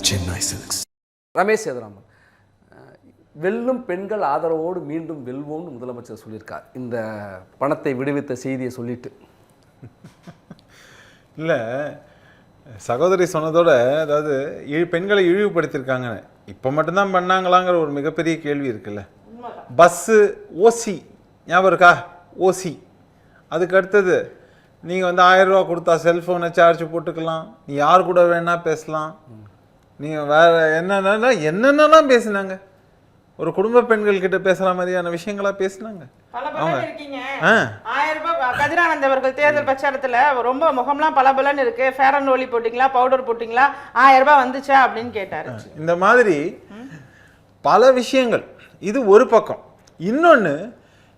Chennai Silks. Ramesh Sethuraman வெல்லும் பெண்கள் ஆதரவோடு மீண்டும் வெல்வோம்னு முதலமைச்சர் சொல்லியிருக்கார். இந்த பணத்தை விடுவித்த செய்தியை சொல்லிட்டு இல்லை, சகோதரி சொன்னதோட அதாவது பெண்களை இழிவுபடுத்தியிருக்காங்க. இப்போ மட்டும்தான் பண்ணாங்களாங்கிற ஒரு மிகப்பெரிய கேள்வி இருக்குல்ல. பஸ்ஸு ஓசி ஞாபகம் இருக்கா? ஓசி. அதுக்கு அடுத்தது நீங்கள் வந்து 1000 ரூபா கொடுத்தா செல்ஃபோனை சார்ஜ் போட்டுக்கலாம், நீ யார் கூட வேணா பேசலாம், நீங்கள் வேறு என்னென்னலாம் பேசினாங்க. ஒரு குடும்ப பெண்கள் கிட்ட பேசுகிற மாதிரியான விஷயங்களா பேசினாங்க. கதிரானந்த் அவர்கள் தேர்தல் பிரச்சாரத்துல ரொம்ப முகம்லாம் பலபலன்னு இருக்கு, ஃபேர் அண்ட் லவ்லி போட்டிங்களா, பவுடர் போட்டிங்களா, 1000 ரூபாய் வந்துச்சா அப்படின்னு கேட்டாரு. இந்த மாதிரி பல விஷயங்கள். இது ஒரு பக்கம். இன்னொன்று,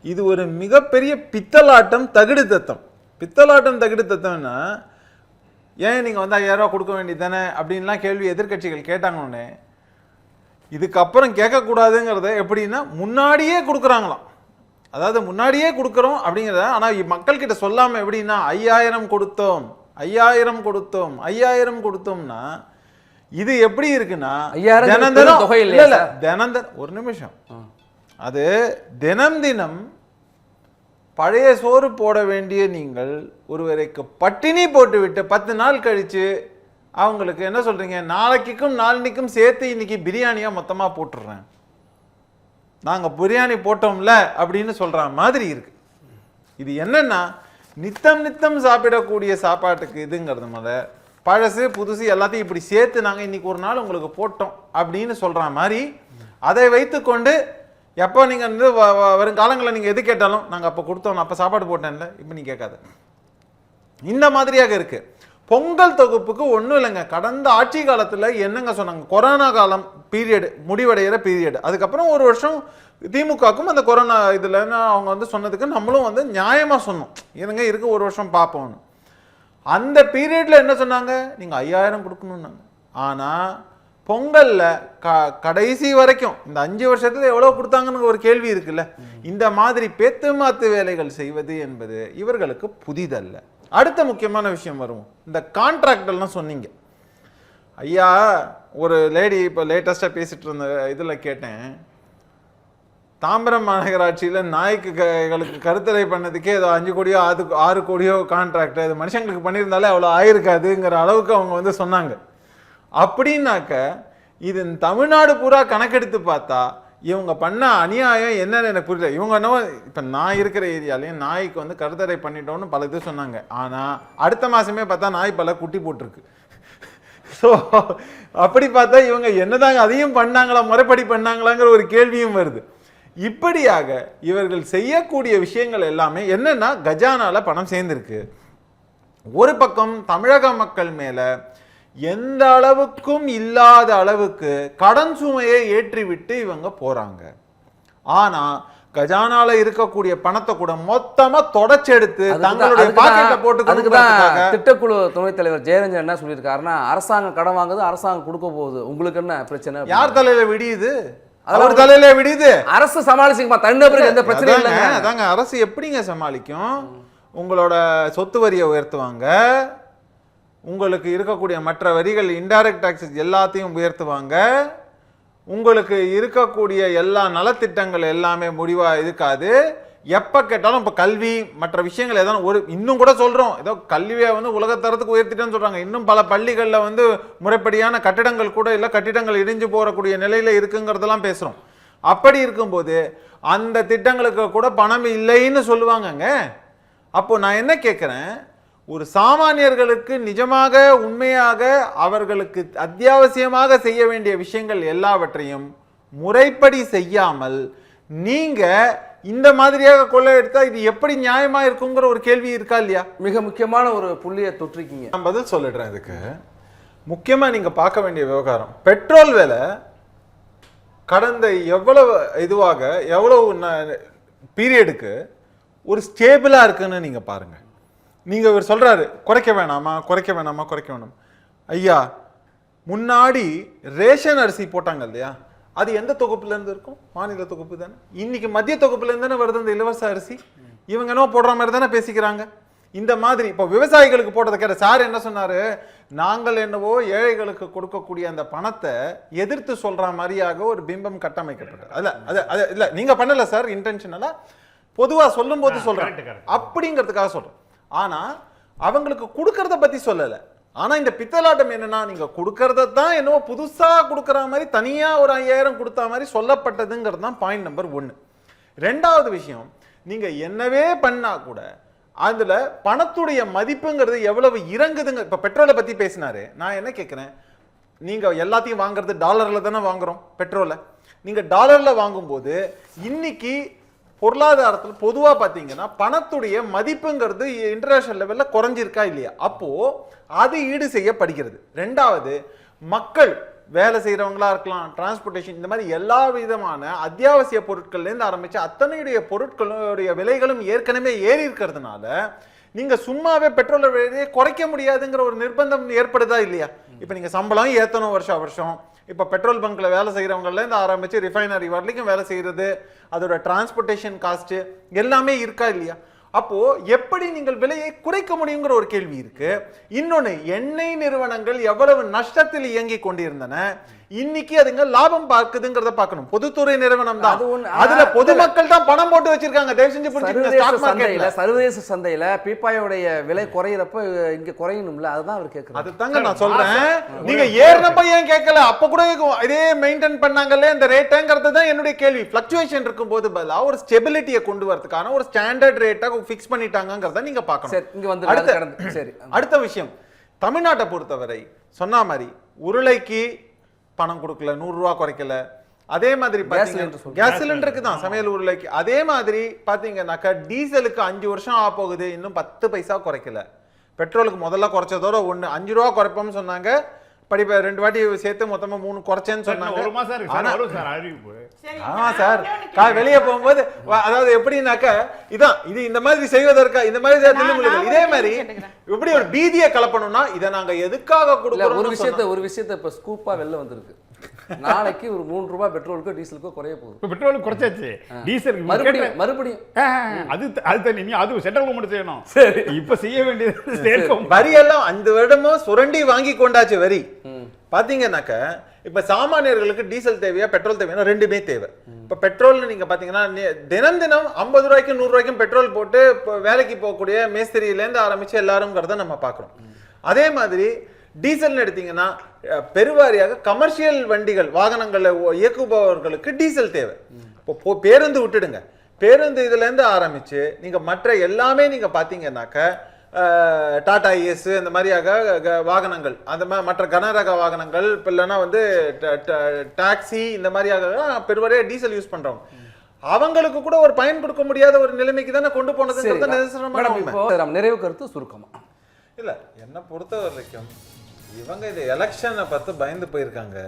இது ஒரு மிகப்பெரிய பித்தலாட்டம், தகுடு தத்தம். பித்தலாட்டம் தகுடு தத்தம்னா ஏன் நீங்கள் வந்து 5000 ரூபா கொடுக்க வேண்டியது தானே அப்படின்லாம் கேள்வி எதிர்கட்சிகள் கேட்டாங்கன்னே, இதுக்கப்புறம் கேட்கக்கூடாதுங்கிறத எப்படின்னா முன்னாடியே கொடுக்குறாங்களாம். அதாவது முன்னாடியே கொடுக்குறோம் அப்படிங்கிறத, ஆனால் மக்கள்கிட்ட சொல்லாமல் எப்படின்னா 5000 கொடுத்தோம் 5000 கொடுத்தோம் 5000 கொடுத்தோம்னா இது எப்படி இருக்குன்னா தினம் ஒரு நிமிஷம், அது தினம் தினம் பழைய சோறு போட வேண்டிய நீங்கள் ஒருவரைக்கு பட்டினி போட்டுவிட்டு 10 நாள் கழிச்சு அவங்களுக்கு என்ன சொல்றீங்க, நாளைக்கும் நாளைக்கும் சேர்த்து இன்னைக்கு பிரியாணியா மொத்தமா போட்டுடுறேன், நாங்க பிரியாணி போட்டோம்ல அப்படின்னு சொல்ற மாதிரி இருக்கு. இது என்னன்னா நித்தம் நித்தம் சாப்பிடக்கூடிய சாப்பாட்டுக்கு இதுங்கிறது மேல பழசு புதுசு எல்லாத்தையும் இப்படி சேர்த்து நாங்க இன்னைக்கு ஒரு நாள் உங்களுக்கு போட்டோம் அப்படின்னு சொல்ற மாதிரி, அதை வைத்துக்கொண்டு எப்போ நீங்கள் வந்து வருங்காலங்களில் நீங்கள் எது கேட்டாலும் நாங்கள் அப்போ கொடுத்தோம், அப்போ சாப்பாடு போட்டேன்ல, இப்போ நீ கேட்காத. இந்த மாதிரியாக இருக்கு. பொங்கல் தொகுப்புக்கு ஒன்றும் இல்லைங்க. கடந்த ஆட்சி காலத்தில் என்னங்க சொன்னாங்க, கொரோனா காலம் பீரியடு முடிவடைகிற பீரியடு, அதுக்கப்புறம் ஒரு வருஷம் திமுகவுக்கும் அந்த கொரோனா இதில் அவங்க வந்து சொன்னதுக்கு நம்மளும் வந்து நியாயமாக சொன்னோம், என்னங்க இருக்கு ஒரு வருஷம் பார்ப்போம்னு. அந்த பீரியடில் என்ன சொன்னாங்க, நீங்கள் 5000 கொடுக்கணுன்னாங்க. ஆனால் பொங்கலில் கடைசி வரைக்கும் இந்த 5 வருஷத்துல எவ்வளோ கொடுத்தாங்கன்னு ஒரு கேள்வி இருக்குல்ல. இந்த மாதிரி பேத்து மாத்து வேலைகள் செய்வது என்பது இவர்களுக்கு புதிதல்ல. அடுத்த முக்கியமான விஷயம் வரும், இந்த கான்ட்ராக்ட் எல்லாம் சொன்னீங்க ஐயா. ஒரு லேடி இப்போ லேட்டஸ்டாக பேசிட்டு இருந்த இதில் கேட்டேன், தாம்பரம் மாநகராட்சியில் நாய்க்குகளுக்கு கருத்தடை பண்ணதுக்கே ஏதோ 5 கோடியோ 6 கோடியோ கான்ட்ராக்ட், அது மனுஷங்களுக்கு பண்ணியிருந்தாலே அவ்வளோ ஆயிருக்காதுங்கிற அளவுக்கு அவங்க வந்து சொன்னாங்க. அப்படின்னாக்க இது தமிழ்நாடு பூரா கணக்கெடுத்து பார்த்தா இவங்க பண்ண அநியாயம் என்னன்னு எனக்கு புரியல. இவங்க என்ன, இப்போ நான் இருக்கிற ஏரியாலையும் நாய்க்கு வந்து கருத்தடை பண்ணிட்டோம்னு பல இது சொன்னாங்க. ஆனால் அடுத்த மாதமே பார்த்தா நாய் பல குட்டி போட்டிருக்கு. ஸோ அப்படி பார்த்தா இவங்க என்னதாங்க அதையும் பண்ணாங்களா, முறைப்படி பண்ணாங்களாங்கிற ஒரு கேள்வியும் வருது. இப்படியாக இவர்கள் செய்யக்கூடிய விஷயங்கள் எல்லாமே என்னன்னா கஜானால பணம் சேர்ந்திருக்கு. ஒரு பக்கம் தமிழக மக்கள் மேல எந்த அளவுக்கும் இல்லாத அளவுக்கு கடன் சுமையை ஏற்றிவிட்டு இவங்க போறாங்க. ஆனா கஜானால இருக்கக்கூடிய பணத்தை கூட மொத்தமா தொடச்செடுத்து தங்களுடைய பாக்கெட்ல போட்டு. திட்டக்குழு துணைத் தலைவர் ஜெயரஞ்சன் என்ன சொல்லியிருக்காருன்னா, அரசாங்கம் கடன் வாங்குது, அரசாங்கம் கொடுக்க போகுது, உங்களுக்கு என்ன பிரச்சனை? யார் தலையில விடியுது? அவர் தலையில விடியுது. அரசு சமாளிச்சுக்குமா, தனிநபருக்கு எந்த பிரச்சனையும் இல்லைங்க. அதாங்க அரசு எப்படிங்க சமாளிக்கும்? உங்களோட சொத்து வரியை உயர்த்துவாங்க, உங்களுக்கு இருக்கக்கூடிய மற்ற வரிகள் இன்டைரக்ட் டாக்ஸஸ் எல்லாத்தையும் உயர்த்துவாங்க, உங்களுக்கு இருக்கக்கூடிய எல்லா நலத்திட்டங்கள் எல்லாமே முடிவாக இருக்காது. எப்போ கேட்டாலும் இப்போ கல்வி மற்ற விஷயங்கள் ஏதாவது ஒரு இன்னும் கூட சொல்கிறோம், ஏதோ கல்வியை வந்து உலகத்தரத்துக்கு உயர்த்திட்டேன்னு சொல்கிறாங்க. இன்னும் பல பள்ளிகளில் வந்து முறைப்படியான கட்டிடங்கள் கூட இல்லை, கட்டிடங்கள் இடிஞ்சு போகக்கூடிய நிலையில் இருக்குங்கிறதெல்லாம் பேசுகிறோம். அப்படி இருக்கும்போது அந்த திட்டங்களுக்கு கூட பணம் இல்லைன்னு சொல்லுவாங்கங்க. அப்போ நான் என்ன கேட்குறேன், ஒரு சாமானியர்களுக்கு நிஜமாக உண்மையாக அவர்களுக்கு அத்தியாவசியமாக செய்ய வேண்டிய விஷயங்கள் எல்லாவற்றையும் முறைப்படி செய்யாமல் நீங்க இந்த மாதிரியாக கொள்ளையடித்தா இது எப்படி நியாயமா இருக்குங்கிற ஒரு கேள்வி இருக்கா இல்லையா? மிக முக்கியமான ஒரு புள்ளியை தொற்றிருக்கீங்க. நான் பதில் சொல்லிடுறேன். இதுக்கு முக்கியமா நீங்க பார்க்க வேண்டிய விவகாரம், பெட்ரோல் விலை கடந்த எவ்வளவு இதுவாக எவ்வளவு பீரியடுக்கு ஒரு ஸ்டேபிளா இருக்குன்னு நீங்க பாருங்க. நீங்க இவர் சொல்றாரு குறைக்க வேணாமா குறைக்க வேணாமா குறைக்க வேணாம். ஐயா, முன்னாடி ரேஷன் அரிசி போட்டாங்க இல்லையா, அது எந்த தொகுப்புல இருந்து இருக்கும்? மாநில தொகுப்பு தானே. இன்னைக்கு மத்திய தொகுப்புல இருந்து தானே வருது அந்த இலவச அரிசி. இவங்க என்ன போடுற மாதிரி தானே பேசிக்கிறாங்க. இந்த மாதிரி இப்போ விவசாயிகளுக்கு போட்டதை கேட்ட சார் என்ன சொன்னாரு, நாங்கள் என்னவோ ஏழைகளுக்கு கொடுக்கக்கூடிய அந்த பணத்தை எதிர்த்து சொல்ற மாதிரியாக ஒரு பிம்பம் கட்டமைக்கப்பட்டது. அது இல்ல நீங்க பண்ணல சார், இன்டென்ஷனலா பொதுவா சொல்லும் போது சொல்றேன் அப்படிங்கிறதுக்காக சொல்றேன். ஆனா அவங்களுக்கு கொடுக்கறத பத்தி சொல்லல. ஆனா இந்த பித்தலாட்டம் என்னன்னா, நீங்க கொடுக்கறத தான் என்னவோ புதுசா கொடுக்கற மாதிரி தனியா ஒரு 5000 கொடுத்த மாதிரி சொல்லப்பட்டதுங்கிறது தான் பாயிண்ட் நம்பர் 1. ரெண்டாவது விஷயம், நீங்க என்னவே பண்ணா கூட அதுல பணத்துடைய மதிப்புங்கிறது எவ்வளவு இறங்குதுங்க. இப்ப பெட்ரோலை பத்தி பேசினாரு, நான் என்ன கேட்கிறேன், நீங்க எல்லாத்தையும் வாங்குறது டாலர்ல தானே வாங்குறோம் பெட்ரோலை. நீங்க டாலர்ல வாங்கும்போது இன்னைக்கு பொருளாதாரத்தில் பொதுவா பாத்தீங்கன்னா பணத்துடைய மதிப்புங்கிறது இன்டர்நேஷனல் லெவல்ல குறைஞ்சிருக்கா இல்லையா, அப்போ அது ஈடு செய்யப்படுகிறது. ரெண்டாவது, மக்கள் வேலை செய்யறவங்களா இருக்கலாம், டிரான்ஸ்போர்ட்டேஷன், இந்த மாதிரி எல்லா விதமான அத்தியாவசிய பொருட்கள்ல இருந்து ஆரம்பிச்சு அத்தனையுடைய பொருட்களுடைய விலைகளும் ஏற்கனவே ஏறி இருக்கிறதுனால நீங்க சும்மாவே பெட்ரோல் விலையை குறைக்க முடியாதுங்கிற ஒரு நிர்பந்தம் ஏற்படுதா இல்லையா. இப்ப நீங்க சம்பளம் ஏத்தணும் வருஷம், இப்ப பெட்ரோல் பங்க்ல வேலை செய்யறவங்கல இருந்து ஆரம்பிச்சு ரிஃபைனரி வரைக்கும் வேலை செய்யறது, அதோட டிரான்ஸ்போர்ட்டேஷன் காஸ்ட் எல்லாமே இருக்கா இல்லையா. அப்போ எப்படி நீங்கள் விலையை குறைக்க முடியுங்கிற ஒரு கேள்வி இருக்கு. இன்னொன்னு, எண்ணெய் நிறுவனங்கள் எவ்வளவு நஷ்டத்தில் இயங்கி கொண்டிருந்தன, இன்னைக்கு அதுங்க லாபம் பார்க்குதுங்கிறத பார்க்கணும். பொதுத்துறை நிறுவனம் தான், அதுல பொதுமக்கள் தான் பணம் போட்டு வச்சிருக்காங்க. தயவு செஞ்சு புரிஞ்சுக்கங்க. சர்வதேச சந்தையில பீப்பாயோடைய விலை குறையிறப்ப இங்க குறையணும்ல, அதுதான் அவர் கேட்கறாரு. அதுதாங்க நான் சொல்றேன். நீங்க ஏறினப்ப ஏன் கேட்கல, அப்ப கூட இதே மெயின்டைன் பண்ணாங்கல்ல இந்த ரேட்டுங்கிறது தான் என்னுடைய கேள்வி. பிளக்சுவேஷன் இருக்கும்போது பதிலா ஒரு ஸ்டெபிலிட்டியை கொண்டு வரதுக்கான ஒரு ஸ்டாண்டர்ட் ரேட்டா ஃபிக்ஸ் பண்ணிட்டாங்கங்கறத நீங்க பார்க்கணும். இங்க வந்து சரி, அடுத்த விஷயம், தமிழ்நாட்டை பொறுத்தவரை சொன்ன மாதிரி உருளைக்கு பணம் கொடுக்கல, 100 ரூபாய் குறைக்கல. அதே மாதிரி கேஸ் சிலிண்டருக்கு தான், சமையல் உருளைக்கு. அதே மாதிரி பாத்தீங்கன்னாக்கா டீசலுக்கு 5 வருஷம் ஆக போகுது, இன்னும் 10 பைசா குறைக்கல. பெட்ரோலுக்கு முதல்ல குறைச்சதோட 5 ரூபா குறைப்போம்னு சொன்னாங்க, படிப்ப 2 வாட்டி சேர்த்து மொத்தமா 3 குறைச்சேன்னு சொன்னாங்க. ஆமா சார், வெளியே போகும்போது அதாவது எப்படின்னாக்க இதான் இது இந்த மாதிரி செய்வதற்கா இந்த மாதிரி இதே மாதிரி எப்படி ஒரு பீதியை கலப்பணும்னா இதை நாங்க எதுக்காக கொடுக்கிறோம். ஒரு விஷயத்தை இப்ப ஸ்கூப்பா வெளில வந்திருக்கு. நாளைக்கு ஒரு 3 ரூபாய் பெட்ரோலுக்கு டீசலுக்கு குறைய போகுது. பெட்ரோலுக்கு குறைச்சாச்சு, டீசலுக்கு மறுபடியும் அது சென்ட்ரல் கவர்மெண்ட் செய்யணும். சரி, இப்ப செய்ய வேண்டியது வரி எல்லாம் 5 வருடமும் சுரண்டி வாங்கி கொண்டாச்சு வரி. பாத்தீங்கன்னாக்க இப்ப சாமானியர்களுக்கு டீசல் தேவையா பெட்ரோல் தேவையா, ரெண்டுமே தேவை. இப்ப பெட்ரோல் நீங்க பாத்தீங்கன்னா தினம் 50 ரூபாய்க்கும் 100 ரூபாய்க்கும் பெட்ரோல் போட்டு வேலைக்கு போகக்கூடிய மேஸ்திரியில இருந்து ஆரம்பிச்சு எல்லாரும்ங்கிறத நம்ம பாக்குறோம். அதே மாதிரி டீசல் எடுத்தீங்கன்னா பெருவாரியாக கமர்ஷியல் வண்டிகள் வாகனங்களை இயக்குபவர்களுக்கு டீசல் தேவை. இப்போ பேருந்து விட்டுடுங்க, பேருந்து இதுல இருந்து ஆரம்பிச்சு நீங்க மற்ற எல்லாமே நீங்க பாத்தீங்கன்னாக்க டாடா ஏஸ் இந்த மாதிரியாக வாகனங்கள், அந்த மாதிரி மற்ற கனரக வாகனங்கள், இல்லைன்னா வந்து டாக்ஸி, இந்த மாதிரியாக பெருவாரியாக டீசல் யூஸ் பண்றோம். அவங்களுக்கு கூட ஒரு பயன் கொடுக்க முடியாத ஒரு நிலைமைக்கு தானே கொண்டு போனது. நிறைவு கருத்து சுருக்கமா இல்ல, என்ன பொறுத்த வரைக்கும் இவங்க இந்த எலெக்ஷனை பார்த்து பயந்து போயிருக்காங்க.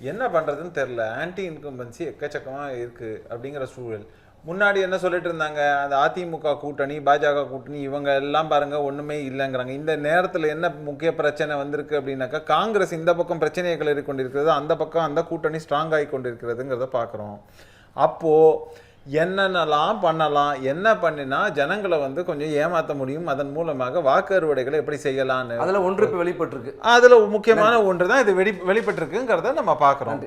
என்ன பண்றதுன்னு தெரியல. ஆன்டி இன்கம்பன்சி எக்கச்சக்கமா இருக்கு அப்படிங்கிற சூழல். முன்னாடி என்ன சொல்லிட்டு இருந்தாங்க, அந்த அதிமுக கூட்டணி, பாஜக கூட்டணி, இவங்க எல்லாம் பாருங்க ஒண்ணுமே இல்லைங்கிறாங்க. இந்த நேரத்துல என்ன முக்கிய பிரச்சனை வந்திருக்கு அப்படின்னாக்கா, காங்கிரஸ் இந்த பக்கம் பிரச்சனையை கிளறி கொண்டிருக்கிறது, அந்த பக்கம் அந்த கூட்டணி ஸ்ட்ராங் ஆகி கொண்டிருக்கிறதுங்கிறத பாக்குறோம். அப்போ என்னென்னலாம் பண்ணலாம், என்ன பண்ணினா ஜனங்களை வந்து கொஞ்சம் ஏமாற்ற முடியும், அதன் மூலமாக வாக்கு அறுவடைகளை எப்படி செய்யலாம்னு அதுல ஒன்று வெளிப்பட்டிருக்கு. அதுல முக்கியமான ஒன்று தான் இது வெளிப்பட்டிருக்குங்கிறத நம்ம பார்க்கிறோம்.